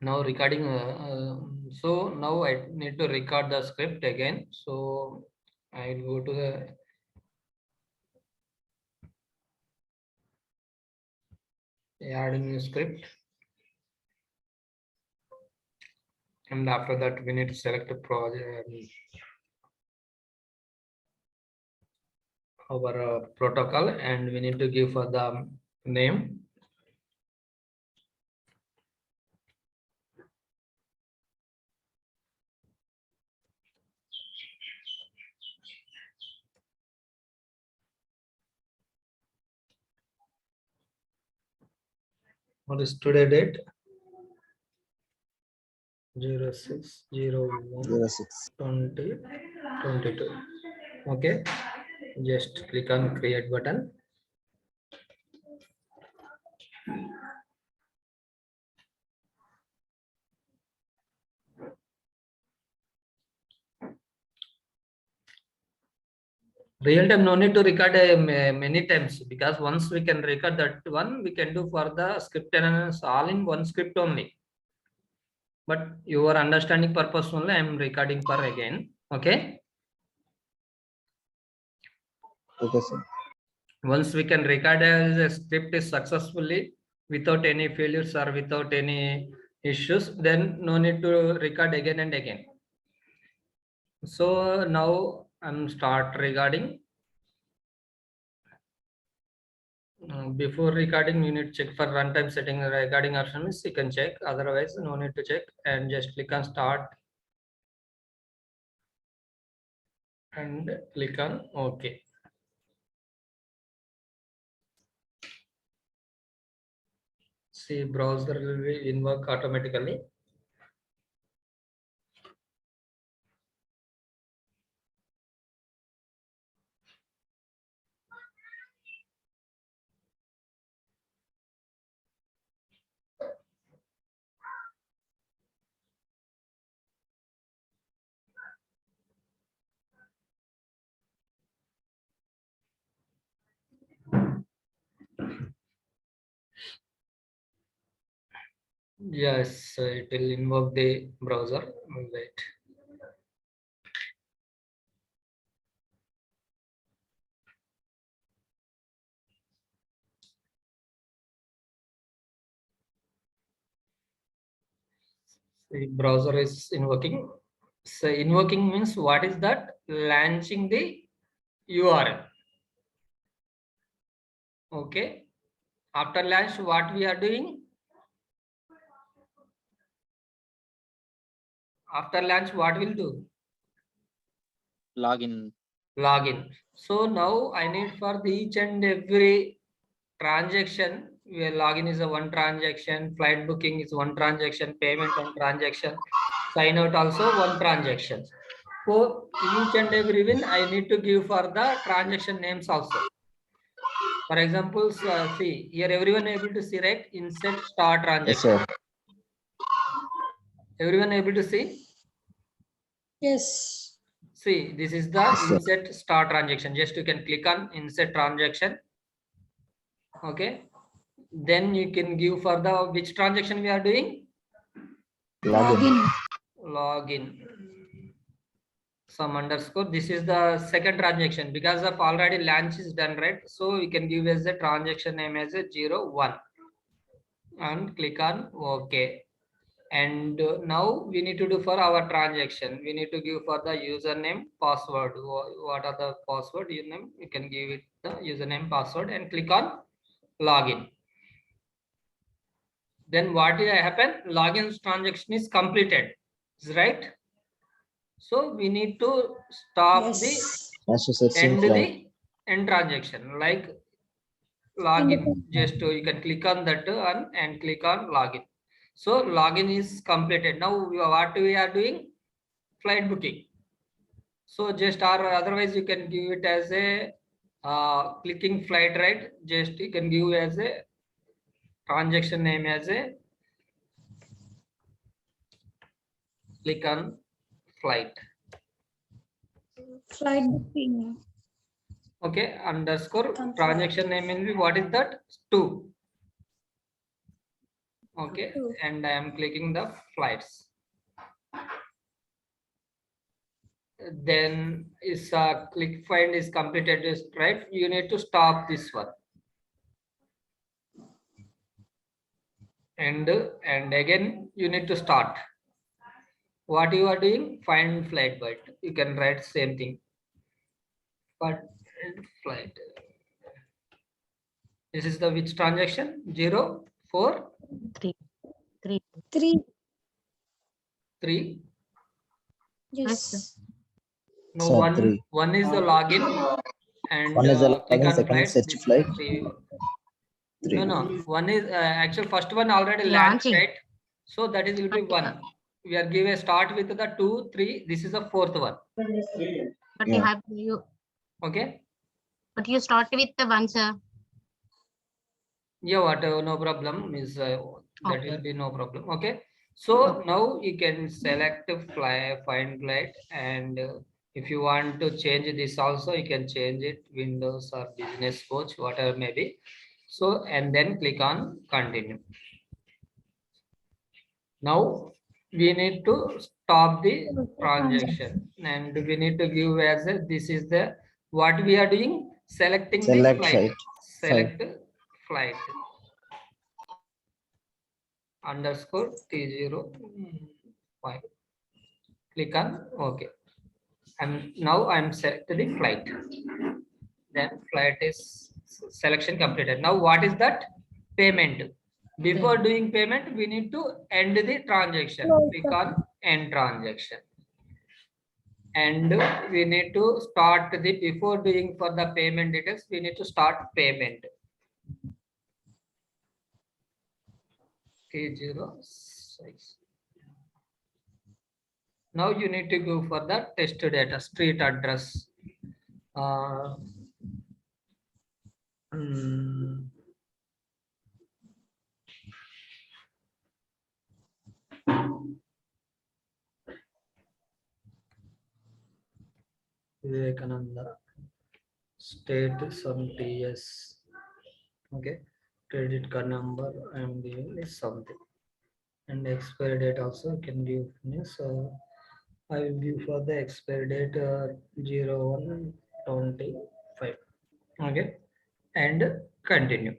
now recording. So now I need to record the script again. So I will go to the adding new script, and after that we need to select a project, our protocol, and we need to give for the name. What is today date? 06/01/2022. Okay, just click on create button. Real time, no need to record many times, because once we can record that one, we can do for the script analysis all in one script only. But your understanding purpose only I am recording for again. Okay. Okay, sir. Once we can record as a script is successfully without any failures or without any issues, then no need to record again and again. So now I'm start recording. Before recording, you need to check for runtime setting. Recording option is you can check, otherwise no need to check, and just click on start and click on OK. See, browser will be invoke automatically. Yes, it will invoke the browser. Wait. The browser is invoking. So invoking means what is that? Launching the URL. Okay. After launch, what we are doing? After launch, what will do? Login. Login. So now I need for the each and every transaction, where login is a one transaction, flight booking is one transaction, payment one transaction, sign out also one transaction. For each and every one, I need to give for the transaction names also. For example, see here, everyone able to see, right? Insert star transaction. Yes, sir. Everyone able to see? Yes. See, this is the insert star transaction. Just you can click on insert transaction. Okay. Then you can give for the which transaction we are doing? Login. Login. Some underscore. This is the second transaction, because of already launch is done, right? So we can give as the transaction name as a 01 and click on OK. And now we need to do for our transaction, we need to give for the username, password. What are the password? Username, you can give it the username, password, and click on login. Then what will happen? Login transaction is completed, right? So we need to stop the end transaction, like login. Just you can click on that and click on login. So login is completed. Now what we are doing? Flight booking. So just, or otherwise you can give it as a clicking flight, right? Just you can give as a transaction name as a click on flight. Flight booking. Okay, underscore transaction name will be, what is that? 2. Okay, and I am clicking the flights. Then is click find is completed, is right? You need to stop this one. And again you need to start. What you are doing? Find flight byte. You can write same thing. But flight. This is the which transaction? 0, 4, 3. 3. 3. 3. Yes. No, Sir, one 3. one is the login and One is the click login, on second flight. is search This is flight. 3. 3. No. One is actually first one already launched, Launching. right? So that is will be 1. We are give a start with the 2, 3. This is the fourth one. But Yeah. you have you. Okay. But you start with the 1, sir. Yeah, what no problem is that Okay. will be no problem. Okay. So now you can select find flight, and if you want to change this also, you can change it Windows or Business Coach, whatever maybe. So and then click on continue. Now we need to stop the transaction, and we need to give as a, this is the what we are doing, selecting the Select flight. flight. Select flight. Underscore T05. Click on OK. And now I'm set to the flight. Then flight is selection completed. Now what is that? Payment. Before doing payment, we need to end the transaction. Click on end transaction. And we need to start the, before doing for the payment details, we need to start payment. T06. Now you need to go for the test data, street address. Vivekananda, state some TS. Okay, credit card number I am giving is something, and expiry date also can give me. So I will give for the expiry date 01/25. Okay, and continue.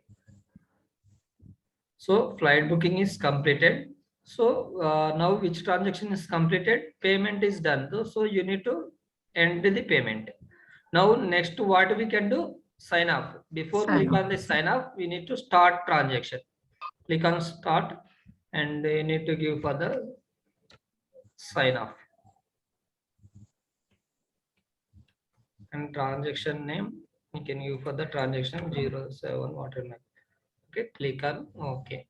So flight booking is completed. So now which transaction is completed? Payment is done. So you need to end the payment. Now next what we can do? Sign off. Before click on the sign off, we need to start transaction. Click on start, and you need to give for the sign off. And transaction name, you can give for the transaction 07 whatever. Okay, click on OK.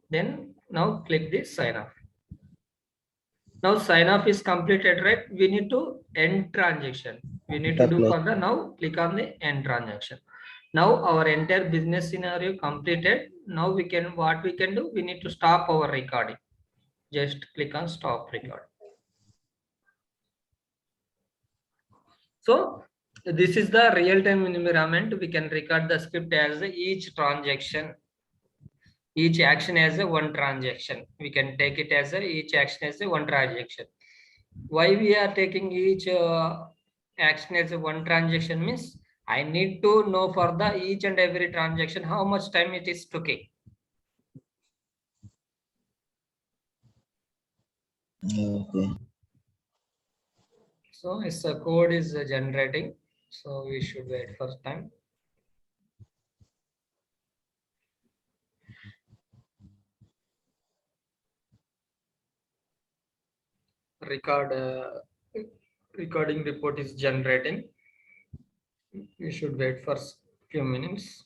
Then now click the sign off. Now sign off is completed, right? We need to end transaction. We need to do for the, now click on the end transaction. Now our entire business scenario completed. Now we can, what we can do, we need to stop our recording. Just click on stop record. So this is the real-time environment. We can record the script as each transaction, each action as a one transaction. We can take it as a each action as a one transaction. Why we are taking each action as a one transaction means I need to know for the each and every transaction how much time it is taking. Okay. So it's a code is generating. So we should wait for time. Recording report is generating. We should wait for few minutes.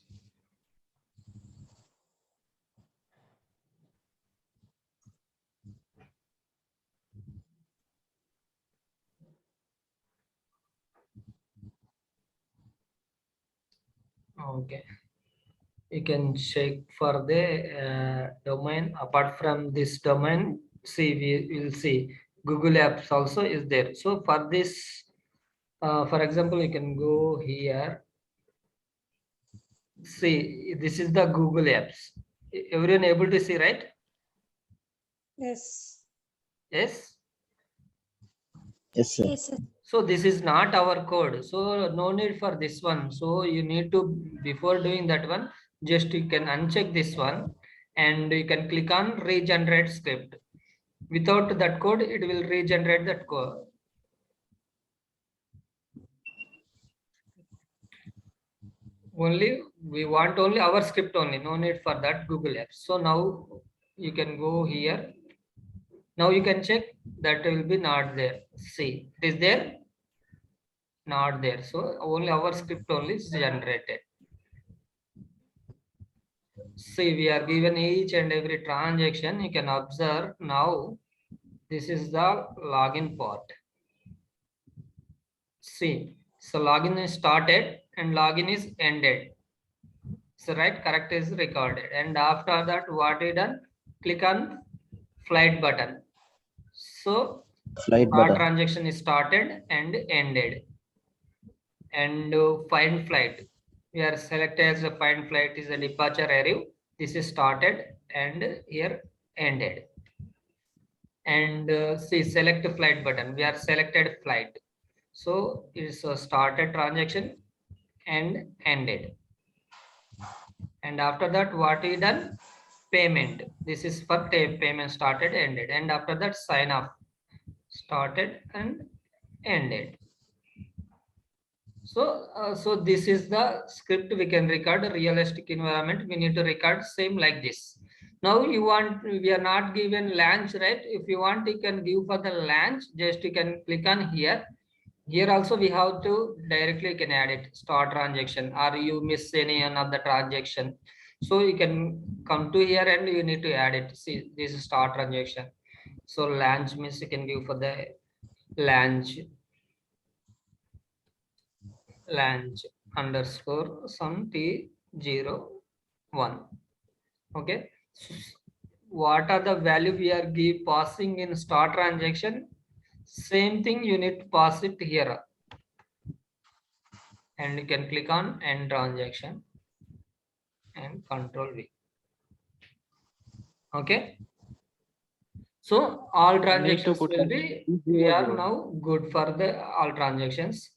Okay, you can check for the domain. Apart from this domain, see, we will see Google Apps also is there. So for this, for example, you can go here. See, this is the Google Apps. Everyone able to see, right? Yes. Yes. Yes, sir. Yes, sir. So this is not our code. So no need for this one. So you need to, before doing that one, just you can uncheck this one and you can click on regenerate script. Without that code, it will regenerate that code. Only we want only our script only, no need for that Google Apps. So now you can go here. Now you can check that will be not there. See, it is there, not there. So only our script only is generated. See, we are given each and every transaction. You can observe now. This is the login part. See, so login is started and login is ended. So right, correct is recorded. And after that, what we done? Click on flight button. So Flight our button. transaction is started and ended. And find flight. We are selected as a find flight is a departure arrive. This is started and here ended. And see, select flight button. We are selected flight. So it's a started transaction and ended. And after that, what we done? Payment. This is for payment started, ended. And after that, sign off. Started and ended. So this is the script we can record a realistic environment. We need to record same like this. Now we are not given launch, right? If you want, you can give for the launch. Just you can click on here. Here also we have to directly you can add it, start transaction, or you miss any another transaction. So you can come to here and you need to add it. See, this is start transaction. So launch means you can give for the launch underscore some T01. Okay. What are the value we are passing in start transaction? Same thing you need to pass it here. And you can click on end transaction and control V. Okay. So all transactions will be, we are now good for the all transactions.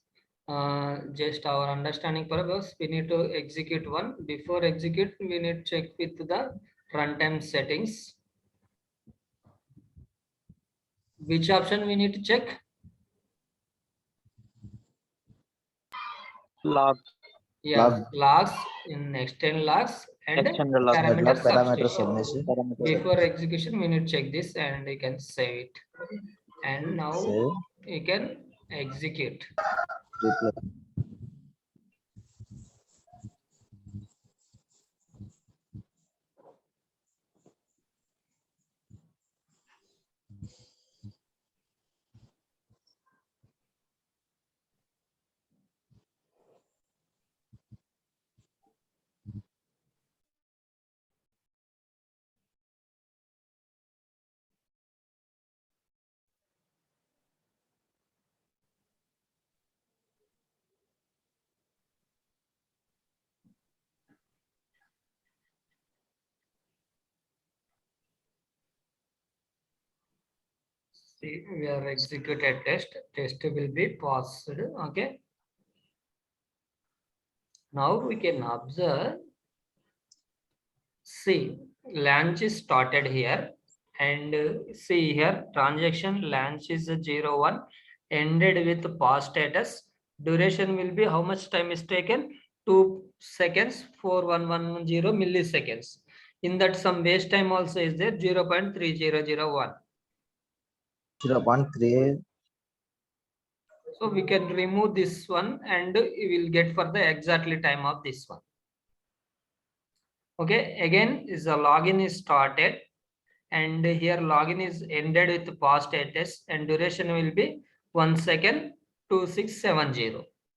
Just our understanding purpose, we need to execute one. Before execute, we need to check with the runtime settings. Which option we need to check? Log. Yeah, logs in extend logs and Extended log. parameter Parameter substitution. submission. Before execution, we need to check this and you can save it. And now Save. you can execute. Replay. See, we are executed test. Test will be passed. Okay. Now we can observe. See, launch is started here. And see here, transaction launch is 01, ended with pass status. Duration will be how much time is taken? 2 seconds, 4110 milliseconds. In that, some waste time also is there, 0.3001. 0.3. So we can remove this one and we will get for the exactly time of this one. Okay, again is the login is started and here login is ended with pass status and duration will be 1 second 2670.